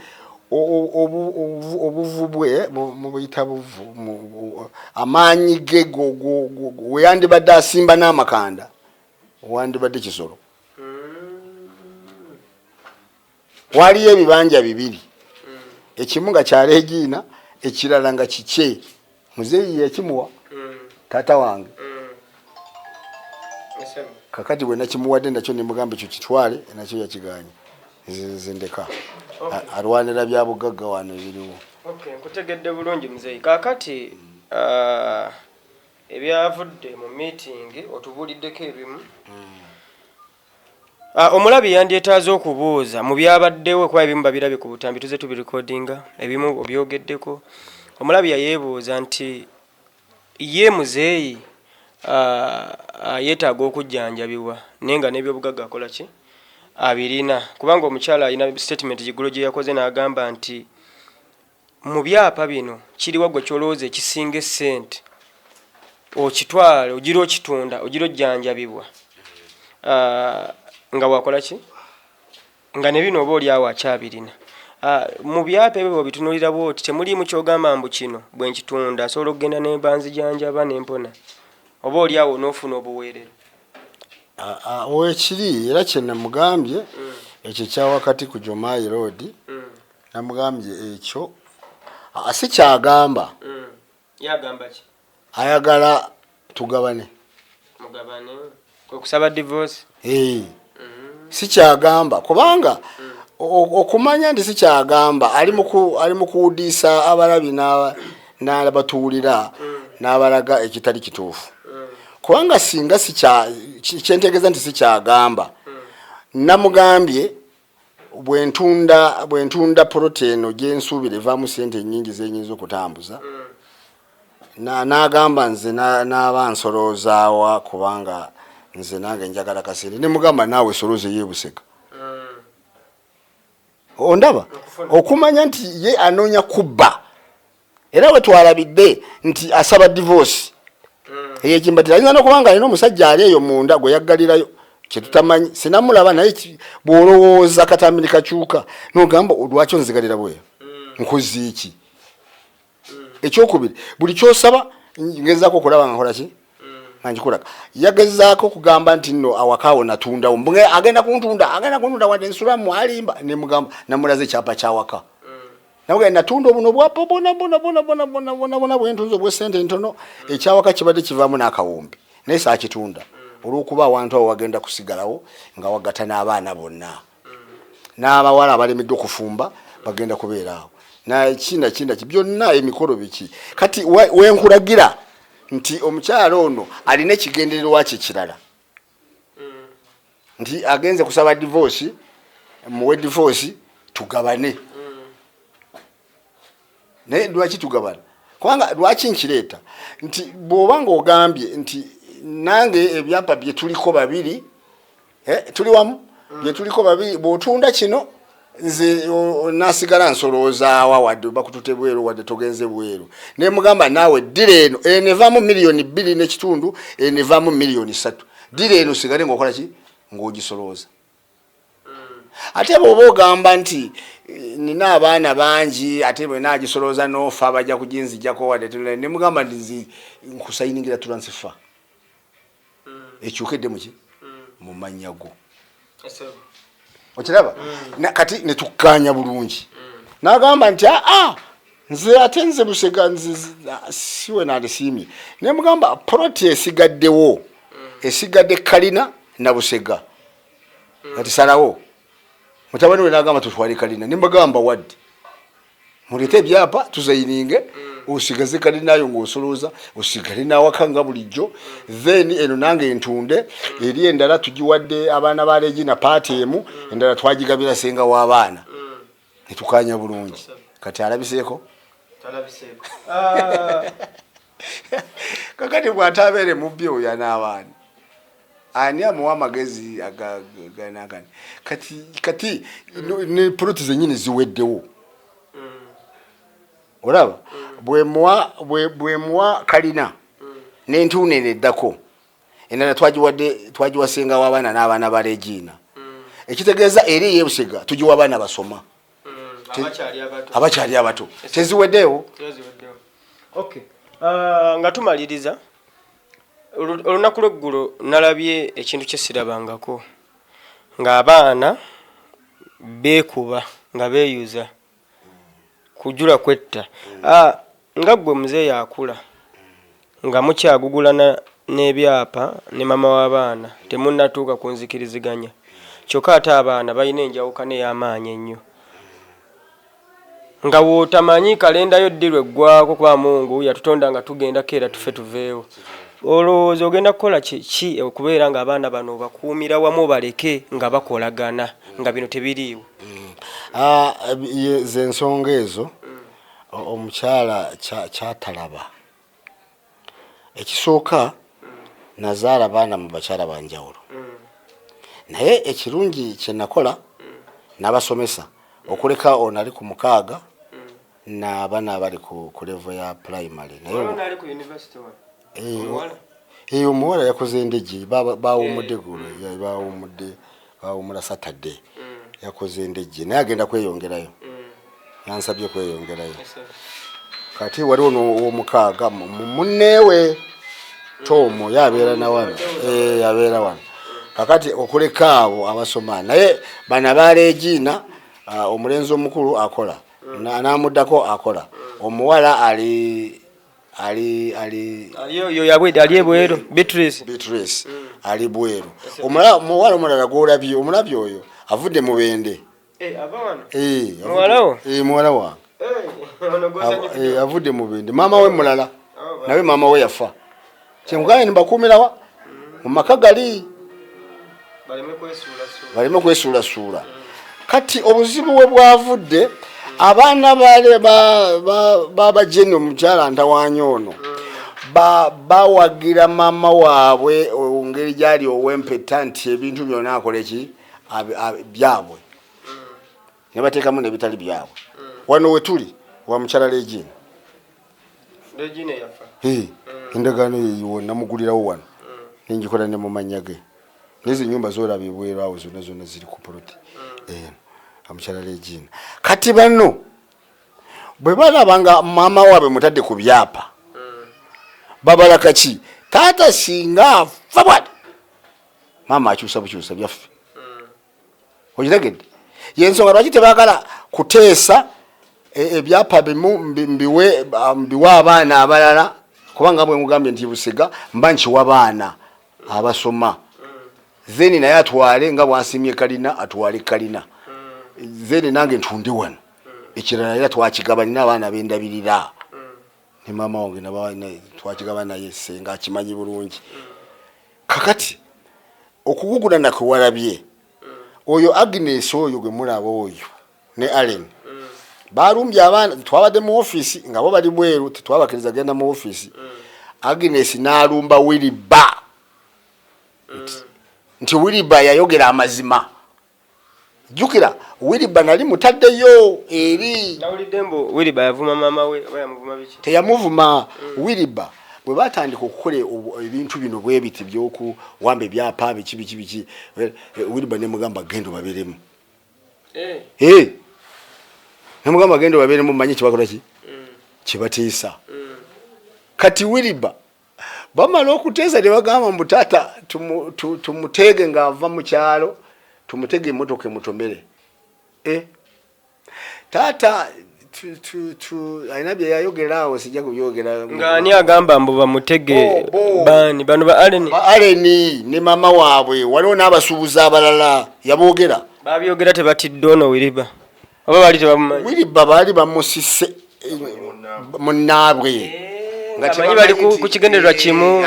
obuvubwe mubuyita buvu amaanyi ge weyandibadde asimba n'amakanda wandibadde kisolo waliyo ebibanja 2 ekimu nga kya leegiina ekirala nga kikye muzeeyi yakimuwa taata wange kakati bwe nakimuwadde nakyo nemugamba ekyo kitwale nakyo yakiganye zindeka alwanira bya bugagga wano ebiriwo nkutegedde bulungi muzeeyi kakati ebyavudde mu meeting otubuuliddeko ebimu Omulabi yandyetaaze okubuuza mu byabaddewo kuba ebimu babirabye ku butambi tuze tubirekodinga ebimu obyogeddeko. Omulabi yayeebuuza nti ye muzeeyi yeetaaga okujjanjabibwa naye nga n'ebyobugagga akola ki abirina, kubanga omukyala alina statement gigulo gye yakoze n'agamba nti mu byapa bino kiriwa gwe kyolowooza ekisinga essente okitwale ogira okitunda ogira ojjanjabibwa nga wakola ki nga ne bino oba oli awo akyabirina. Mu byapa ebyo bitunuulira bwoti temuliimu kyogamba mbu kino bwe nkitunda asobola okugenda ne banzijanjaba n'empona oba oli awo n'ofuna obuweerero. Weekiri era kye namugambye ekyo kya wakati ku Jomayi Road namugambye ekyo si kyagamba. Yagamba ki? Ayagala tugabane. Mugabane kwe kusaba divorce? Si kyagamba kubanga okumanya nti si kyagamba ali mu kuwudiisa abalabi n'abatuulira n'abalaga ekitali kituufu. Kubanga singa kyentegeeza nti si kyagamba namugambye bwe ntunda protein gye nsuubira evaamu ssente nnyingi zenyinza okutambuza n'agamba nze n'aba nsoloozaawa kubanga nze nange njagala kaseere ne mugamba naawe solooze yeebuseka. Ondaba okumanya nti ye anoonya kubba era we twalabidde nti asaba divorce eyekimbatira ayinza n'okubanga alina omusajja ali eyo munda gwe yaggalirayo kyetutamanyi sinamulaba naye bw'olowooza katambi ne kakyuka n'ogamba lwaki onzigalira bweyo nkoze ki? Ekyokubiri buli kyosaba ngezaako okulaba nga nkola ki nkikulaga. Yagezaako kugamba nti nno awakaawo natundawo mbwe agenda kuntunda wadde nsulamu alimba nemugamba namulaze ekyapa kyawaka namugamba natunda obuno bwapa bona bwe ntunze obw'essente ntono ekyawaka kibadde kivaamu n'akawumbi naye saakitunda olw'okuba awantu awo wagenda kusigalawo nga wagatta n'abaana bonna n'abawala abalemeddwe okufumba bagenda kubeeraawo nakina byonna emikolo biki. Kati wenkulagira nti omukyalo ono alina ekigendererwa kye kirala nti agenze kusaba divorce muwe divorce tugabane. Naye lwaki tugabana? Kubanga lwaki nkireeta nti bw'obanga ogambye nti nange ebyapa bye tuliko babiri tuli wamu bye tuliko babiri bw'otunda kino nze nasigala nsolooza wadde bakutute bweru wadde togenze bweru ne mugamba naawe dile eno enevaamu $2.5 enevaamu $3 dile eno sigale ng'okola ki ng'ogisolooza. Ate bw'oba ogamba nti nina abaana bangi ate bwe naagisolooza n'ofa bajja kuginzijjako wadde ne mugamba nti nkusayiningira transfer ekyukedde muki mu mannya go. Okiraba kati ne tukkaanya bulungi n'agamba nti nze ate nze Busega siwe nandisiimye ne mugamba poloti esigaddewo esigadde Kalina na Busega kati salawo mutabani we n'agamba tutwale Kalina ne mbagamba wadde muleete ebyapa tuzayininge osigaze Kalinayo ng'osolooza osigale n'awaka nga bulijjo then eno nange entunde eri endala tugiwadde abaana ba Regina paati emu endala twagigabira senga w'abaana ne tukaanya bulungi. Kati alabiseeko kakati bw'ataabeere mubbi oyo anaabaani ani amuwa amagezi aganagani kati ne poloti zennyini ziweddewo. Olaba bwe muwa Kalina n'entuune eddako endala twagiwasenga w'abaana n'abaana ba Regina ekitegeeza eri Busega tugiwa abaana basoma abakyali abato teziweddewo. Okay. Nga tumaliriza olunaku lw'eggulo nalabye ekintu kye sirabangako ng'abaana beekuba nga beeyuza kujula kwetta nga gwe muzeeyi akula nga mukyagugulana n'ebyapa ne mama w'abaana temunnatuuka ku nzikiriziganya kyokka ate abaana balina enjawukana ey'amaanyi ennyo nga wootamanyi kalenda yo ddirwa eggwako kuba Mungu yatutonda nga tugenda keera tufe tuveewo olowooza ogenda kukola ki okubeera nga abaana bano bakuumira wamu baleke nga bakolagana nga bino tebiriiwo? Ze ensonga ezo omukyala kyatalaba. Ekisooka nazaala baana mu bakyala banjawulo, naye ekirungi kye nakola n'abasomesa okuleka ono ali ku 6 n'abaana abali ku level ya primary. Naye omuwala yakoze endejje, bawumudde gulo, bawumula Saturday, yakoze endejje naye agenda kweyongerayo, yansabye kweyongerayo. Kati waliwo n'owo6 munneewe Tom yabeera na wano, yabeera wano. Kakati okuleka abo abasoma, naye bana baleegina, omulenzi omukulu akola, n'amuddako akola, omuwala ali ebweru, Beatrice ali bweru. Omuwala omulala gw'olabye, omulabye oyo avudde mu Bende. Muwala wange avudde mu Bende. Maama we mulala, nawe maama we yafa. Kyenkugambye nibakuumirawa mu maka gali baleme kwesuulasuula. Kati obuzibu we bwavudde, abaana babajeni omukyala ntawaanya ono bawagira maama waabwe ngeri gyali ow'empeta nti ebintu byonna akola ki byabwe, ne bateekamu n'ebitali byabwe. Wano we tuli wa mukyala Regine yafa, endagaano yeyiwo namugulirawo wano nenjikola ne mu mannya ge. Nezi nyumba zolaba ebweru awo zonna ziri ku poloti omukyala Regine. Kati banno bwe balabanga maama waabwe mutadde ku byapa babalaka ki, taata singa afa bwati maama akyusa bukyusa byaffe. Okitegedde? Yensonga lwaki tebaagala kuteesa ebyapa mbiwe abaana abalala, kubanga bwe mugambye nti Busega mba nkiwa baana abasoma, zeni naye atwale nga bwansimye kalina, atwale kalina, zeni nange ntunde wano, ekirala era twakigabana abaana b'endabirira. Ne maama wange twakigabana naye senga akimanyi bulungi. Kakati okugugula nakwe walabye oyo Agnes oyo gwe mulaba oyo ne Allen balumbye abaana, twabadde mu office nga bo bali bweru, tetwabakiriza genda mu office. Agnes n'alumba Wiliba nti Wiliba yayogera amazima. Jukira Wiliba nali mutaddeyo eri. Nawulidde mbu Wiliba yavuma maama we, oba yamuvuma biki? Teyamuvuma. Wiliba bwe batandika okukola ebintu bino bwe biti by'okuwamba ebyapa biki Wiliba ne mugamba gendo baberemu. Ne mugamba gendo baberemu, manyi kibakola ki? Kibatiisa. Kati Wiliba bamala okuteesa ne bagamba mbu taata tumuteege ng'ava mu kyalo, tumutege emmotoka emutomere. Taata alina bye yayogera awo, sijja kubyogera. Ng'ani agamba mbu bamutege bani bano ba Allen? Ba Allen ne maama waabwe, waliwo n'abasuubuzi abalala yaboogera. Babyogera tebatidde ono Wiliba oba baali tebamumanyi? Wiliba baali bamusise munnaabwe nga temanyi bali ku kigendererwa kimu.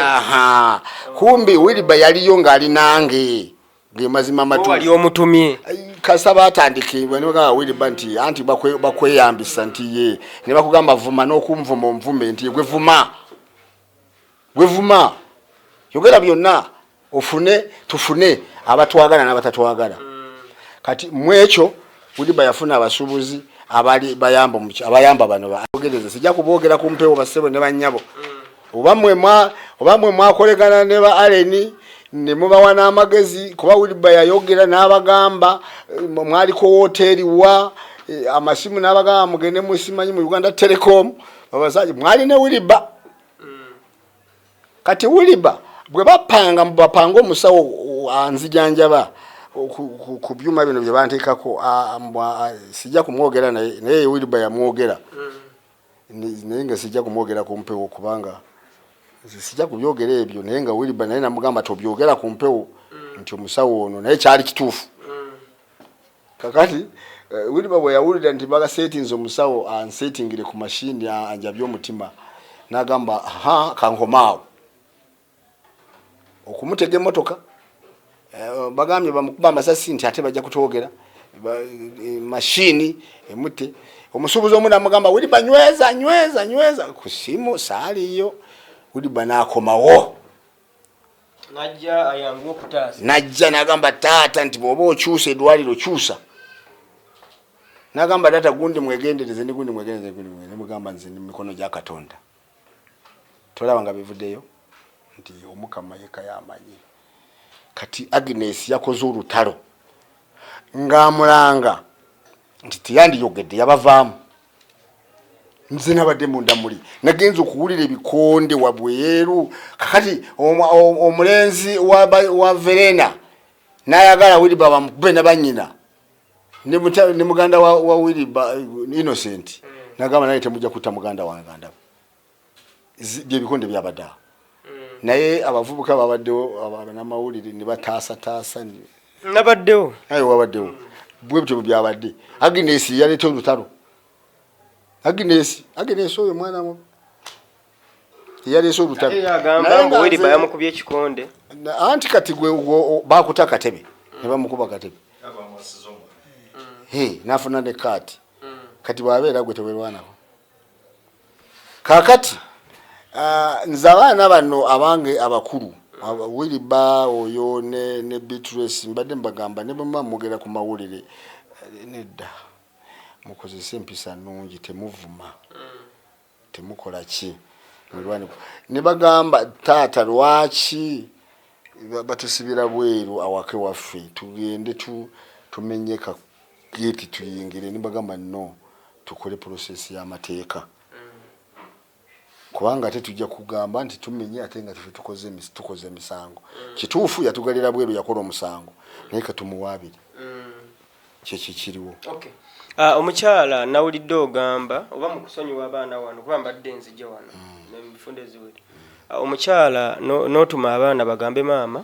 Kumbi Wiliba yaliyo ng'ali nange gemazima matu wali omutumye kasa batandikibwa ne bagamba Wiliba nti anti bakweyambisa nti ye ne bakugamba vuma n'okumvuma omvume nti gwe vuma yogera byonna tufune abatwagala n'abatatwagala. Kati mwekyo Wiliba yafuna abasuubuzi abayamba bano bagereza, sijja kuboogera ku mpewo basebo ne bannyabo. Oba mwe mwakolegana ne ba Allen ne mubawa n'amagezi, kuba Wiliba yayogera n'abagamba mwaliko hoteri wa amasimu n'abagamba mugende musimanyi mu Uganda Telecom babasajja mwali ne Wiliba. Kati Wiliba bwe bapanga omusawo anzijanjaba ku byuma bino bye banteekako, sijja kumwogera naye Wiliba yamwogera, naye nga sijja kumwogera ku mpewo kubanga sijja kubyogera ebyo, naye nga Wiliba naye namugamba tobyogera ku mpewo nti omusawo ono, naye kyali kituufu. Kakati Wiliba bwe yawulira nti baga settings omusawo ansettingire ku mashini anjabye omutima, n'agamba kankomaawo okumutega emotoka bagambye bamukuba amasasi nti ate bajja kutwogera mashini emute omusubuzi omu namugamba Wiliba nyweza ku simu saaliyo Wiliba n'akomawo najja ayangu okutaasa najja n'agamba taata nti bw'oba okyusa eddwaliro kyusa n'agamba taata gundi mwegendereze nemugamba nze ni mikono gya Katonda tolaba nga bivuddeyo nti omukama yeka yamanyi kati Agnes yakoze olutalo ng'amulanga nti tiyandiyogedde yabavaamu nze nabadde munda muli nagenza okuwulira ebikonde wabweru kakati omulenzi wa Verena n'ayagala Wiliba bamukube ne bannyina ne muganda wa Wiliba Innocent nagamba naye temujja kutta muganda wange ndaba byebikonde byabadde naye abavubuka babaddewo abanamawulire ne bataasa nabaddewo ayo wabaddewo bwe bityo byabadde Agnes yaleta olutalo Agnes oyo mwana mu yaleta olutalo yagamba ngo Wiliba yamukubye ekikonde anti kati gwe bakuta katebe ne bamukuba katebe nafuna ne kati bwabeera gwe tewerwanako kakati nze abaana bano abange abakulu Wiliba oyo ne Beatrice mbadde mbagamba ne bwe mugera ku mawulire nedda mukozese empisa nnungi temuvuma temukola ki ne bagamba taata lwaki batusibira bweru awake waffe tugende tumenyeka geti tuyingire ne bagamba no tukole process y'amateeka kubanga tetujja kugamba nti tumenye ate nga tukoze emisango kituufu yatugalira bweru yakola omusango naye katumuwaabire kyekiriwo okay. Omukyala nawulidde ogamba oba mu kusonyiwa abaana wano kuba mbadde nzija wano nebifunde eziwere omukyala n'otuma abaana bagambe maama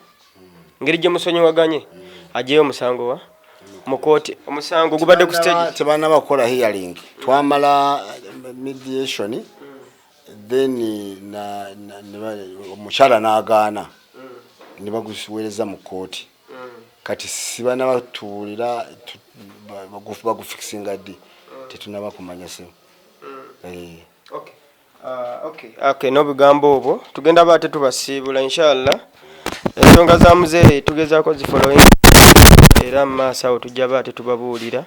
ngeri gye musonyiwaganye ajeyo omusango wa mu kooti omusango gubadde ku stage tebaana bakola hearing twamala mediation then omukyala n'agaana ne bagusiwereza mu kooti kati sibana batuulira bagufikisinga ddi tetunaba kumanya se okay n'obugambo obwo tugenda baate tubasiibula inshallah ensonga za muzeeyi tugezaako zifollowing era mu maaso awo tujja baate tubabuulira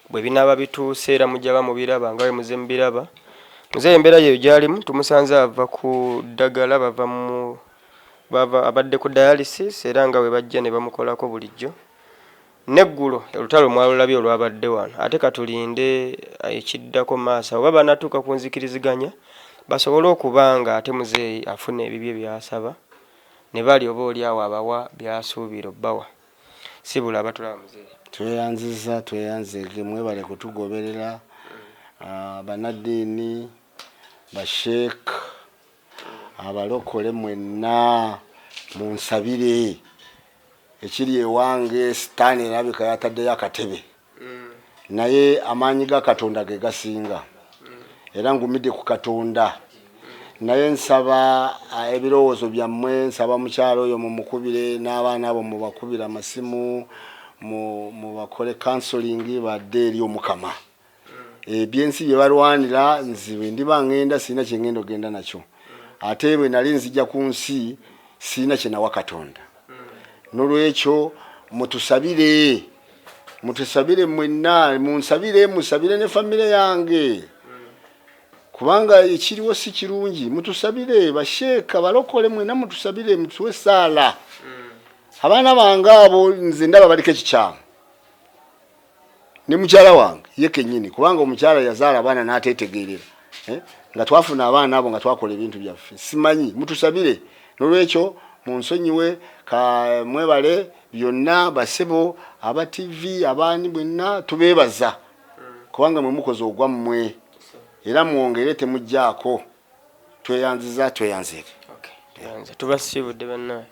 bwe binaaba bituuse era mujja bamubiraba nga bwe muze mubiraba muzeeyi embeera yeyo gyalimu tumusanze ava ku ddagala bava abadde ku dialysis era nga we bajja ne bamukolako bulijjo neggulo olutalo mwalulabye olwabadde wano ate katulinde ekiddako maaso oba banatuuka ku nzikiriziganya basobole okubanga ate muzeeyi afuna ebibye byasaba ne bali oba oli awo abawa byasuubira obbawa sibula abatulaba muzeeyi tweyanzege mwebale kutugoberera banaddiini basheek abalokole mwenna munsabire ekiri ewange sitaani erabika yataddeyo akatebe naye amaanyi ga Katonda ge gasinga era ngumidde ku Katonda naye nsaba ebirowoozo byammwe nsaba mukyalo oyo mumukubire n'abaana abo mubakubire amasimu mubakole counseling badde eri omukama ebyensi bye balwanira nzibe ndiba ngenda sina kyengendo genda nakyo ate bwe nali nzija ku nsi sina kye nawa Katonda nolwekyo mutusabire mwenna musabire ne famire yange kubanga ekiriwo si kirungi mutusabire basheeka balokole mwenna mutusabire mutuwe saala abaana bange abo nze ndaba baliko ekikyamu ne mukyala wange ye kennyini kubanga omukyala yazaala abaana n'ateetegeerera nga twafuna abaana abo nga twakola ebintu byaffe simanyi mutusabire nolwekyo munsonyiwe mwebale byonna basebo aba TV abaani bwenna tubeebaza kubanga mwe mukoze ogwammwe era mwongere temujjaako tweyanziza tweyanzeke tubasiibudde bannaye